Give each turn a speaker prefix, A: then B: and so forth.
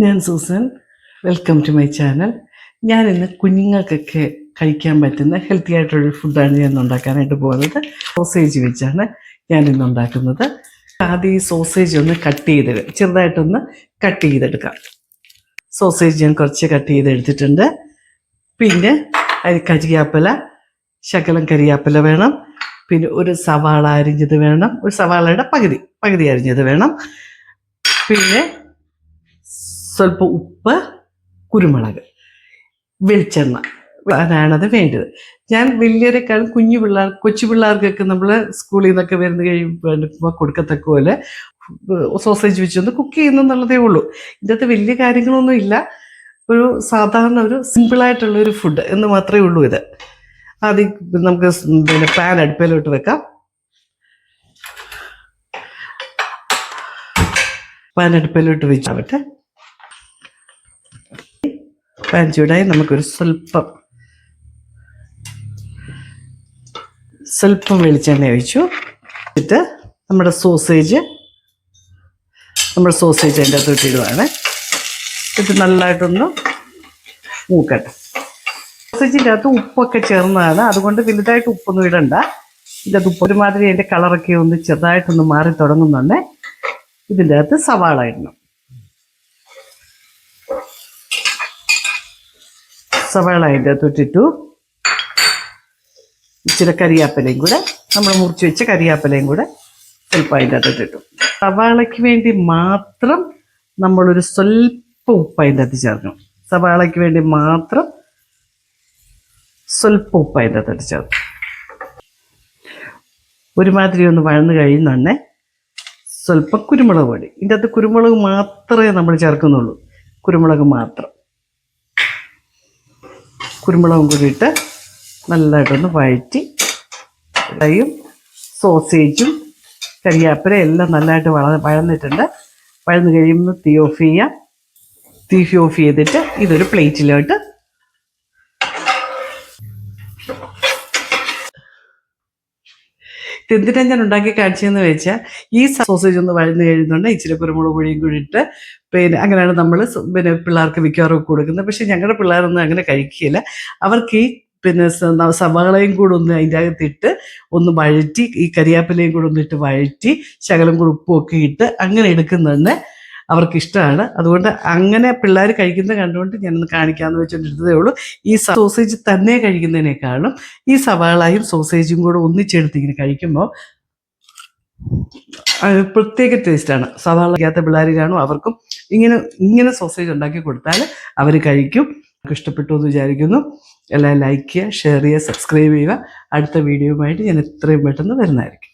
A: ഞാൻ Susan. Welcome to my channel. ഞാനിന്ന് കുഞ്ഞുങ്ങൾക്കൊക്കെ കഴിക്കാൻ പറ്റുന്ന ഹെൽത്തി ആയിട്ടുള്ള ഫുഡാണ് ഞാൻ ഉണ്ടാക്കാനായിട്ട് പോകുന്നത്. സോസേജ് വെച്ചാണ് ഞാനിന്ന് ഉണ്ടാക്കുന്നത്. ആദ്യം ഈ സോസേജ് ഒന്ന് ചെറുതായിട്ടൊന്ന് കട്ട് ചെയ്തെടുക്കാം. സോസേജ് ഞാൻ കുറച്ച് കട്ട് ചെയ്തെടുത്തിട്ടുണ്ട്. പിന്നെ അതിൽ ശകലം കരിയാപ്പില വേണം. പിന്നെ ഒരു സവാള അരിഞ്ഞത് വേണം. ഒരു സവാളയുടെ പകുതി അരിഞ്ഞത് വേണം. പിന്നെ സ്വല്പം ഉപ്പ്, കുരുമുളക്, വെളിച്ചെണ്ണ അതാണത് വേണ്ടത്. ഞാൻ വലിയവരെക്കാളും കൊച്ചു പിള്ളേർക്കൊക്കെ നമ്മൾ സ്കൂളിൽ നിന്നൊക്കെ കഴിയുമ്പോൾ കൊടുക്കത്തക്ക പോലെ സോസേജ് വെച്ചൊന്ന് കുക്ക് ചെയ്യുന്നുള്ളതേ ഉള്ളൂ. ഇതിനകത്ത് വലിയ കാര്യങ്ങളൊന്നും ഇല്ല. ഒരു സാധാരണ ഒരു സിമ്പിളായിട്ടുള്ള ഒരു ഫുഡ് എന്ന് മാത്രമേ ഉള്ളൂ ഇത്. ആദ്യം നമുക്ക് പിന്നെ പാൻ അടുപ്പിലോട്ട് വെക്കാം. പാൻ അടുപ്പിലോട്ട് വെച്ചാവട്ടെ. പാൻ ചൂടായി നമുക്കൊരു സ്വല്പം വെളിച്ചെണ്ണ ഒഴിച്ചു. എന്നിട്ട് നമ്മുടെ സോസേജ് അതിൻ്റെ അകത്തോട്ട് ഇടുവാണ്. ഇത് നല്ലതായിട്ടൊന്ന് മൂക്കട്ടെ. സോസേജിൻ്റെ അകത്ത് ഉപ്പൊക്കെ ചേർന്നതാണ്, അതുകൊണ്ട് വലുതായിട്ട് ഉപ്പൊന്നും ഇടണ്ട. ഇതിൻ്റെ അകത്ത് ഉപ്പ് ഒരുമാതിരി അതിൻ്റെ കളറൊക്കെ ഒന്ന് ചെറുതായിട്ടൊന്ന് മാറി തുടങ്ങുന്നുണ്ട്. ഇതിൻ്റെ അകത്ത് സവാള ഇടണം. സവാള അതിൻ്റെ അകത്തോട്ടിട്ടു. ഇച്ചിരി കരിയാപ്പിലയും കൂടെ, നമ്മൾ മുറിച്ച് വെച്ച കരിയാപ്പിലയും കൂടെ സ്വല്പം അതിൻ്റെ അകത്തോട്ടിട്ടു. സവാളയ്ക്ക് വേണ്ടി മാത്രം നമ്മളൊരു സ്വല്പം ഉപ്പ് അതിൻ്റെ അകത്ത് ചേർക്കണം. സവാളയ്ക്ക് വേണ്ടി മാത്രം സ്വല്പം ഉപ്പ് അതിൻ്റെ അകത്തോട്ട് ചേർക്കും. ഒരുമാതിരി ഒന്ന് വഴന്ന് കഴിയുന്നുണ്ടേ സ്വല്പം കുരുമുളക് പൊടി. ഇതിൻ്റെ അകത്ത് കുരുമുളക് മാത്രമേ നമ്മൾ ചേർക്കുന്നുള്ളൂ. കുരുമുളകും കൂടി ഇട്ട് നല്ലതായിട്ടൊന്ന് വഴറ്റി, സോസേജും കരിയാപ്പില എല്ലാം നല്ലതായിട്ട് വഴന്നിട്ടുണ്ട്. വഴന്ന് കഴിയുമ്പോൾ തീ ഓഫ് ചെയ്യാം. തീ ഓഫ് ചെയ്തിട്ട് ഇതൊരു പ്ലേറ്റിലോട്ട് ഇതെന്തിനാണ് ഞാൻ ഉണ്ടാക്കി കാണിച്ചതെന്ന് വെച്ചാൽ, ഈ സോസേജ് ഒന്ന് വഴന്ന് കഴിയുന്നുണ്ട് ഇച്ചിരി കുരുമുളക് പൊടിയും കൂടി ഇട്ട് പിന്നെ അങ്ങനെയാണ് നമ്മൾ പിള്ളേർക്ക് മിക്കവാറും കൊടുക്കുന്നത്. പക്ഷേ ഞങ്ങളുടെ പിള്ളേരൊന്നും അങ്ങനെ കഴിക്കുകയില്ല. അവർക്ക് ഈ സവാളയും കൂടെ ഒന്ന് അതിൻ്റെ അകത്തിട്ട് ഒന്ന് വഴറ്റി, ഈ കരിയാപ്പിലയും കൂടെ ഒന്നിട്ട് വഴറ്റി ശകലം കൂടെ ഉപ്പുമൊക്കെ ഇട്ട് അങ്ങനെ എടുക്കുന്നത് അവർക്കിഷ്ടമാണ്. അതുകൊണ്ട് അങ്ങനെ പിള്ളേർ കഴിക്കുന്നത് കണ്ടുകൊണ്ട് ഞാനൊന്ന് കാണിക്കാമെന്ന് വെച്ചുകൊണ്ടിരുന്നതേ ഉള്ളൂ. ഈ സോസേജ് തന്നെ കഴിക്കുന്നതിനേക്കാളും ഈ സവാളയും സോസേജും കൂടെ ഒന്നിച്ചെടുത്ത് ഇങ്ങനെ കഴിക്കുമ്പോൾ പ്രത്യേക ടേസ്റ്റാണ്. സവാള കഴിക്കാത്ത പിള്ളേർ കാണും, അവർക്കും ഇങ്ങനെ സോസേജ് ഉണ്ടാക്കി കൊടുത്താൽ അവർ കഴിക്കും. ഇഷ്ടപ്പെട്ടു എന്ന് വിചാരിക്കുന്നു. എല്ലാം ലൈക്ക് ചെയ്യുക, ഷെയർ ചെയ്യുക, സബ്സ്ക്രൈബ് ചെയ്യുക. അടുത്ത വീഡിയോയുമായിട്ട് ഞാൻ എത്രയും പെട്ടെന്ന് വരുന്നതായിരിക്കും.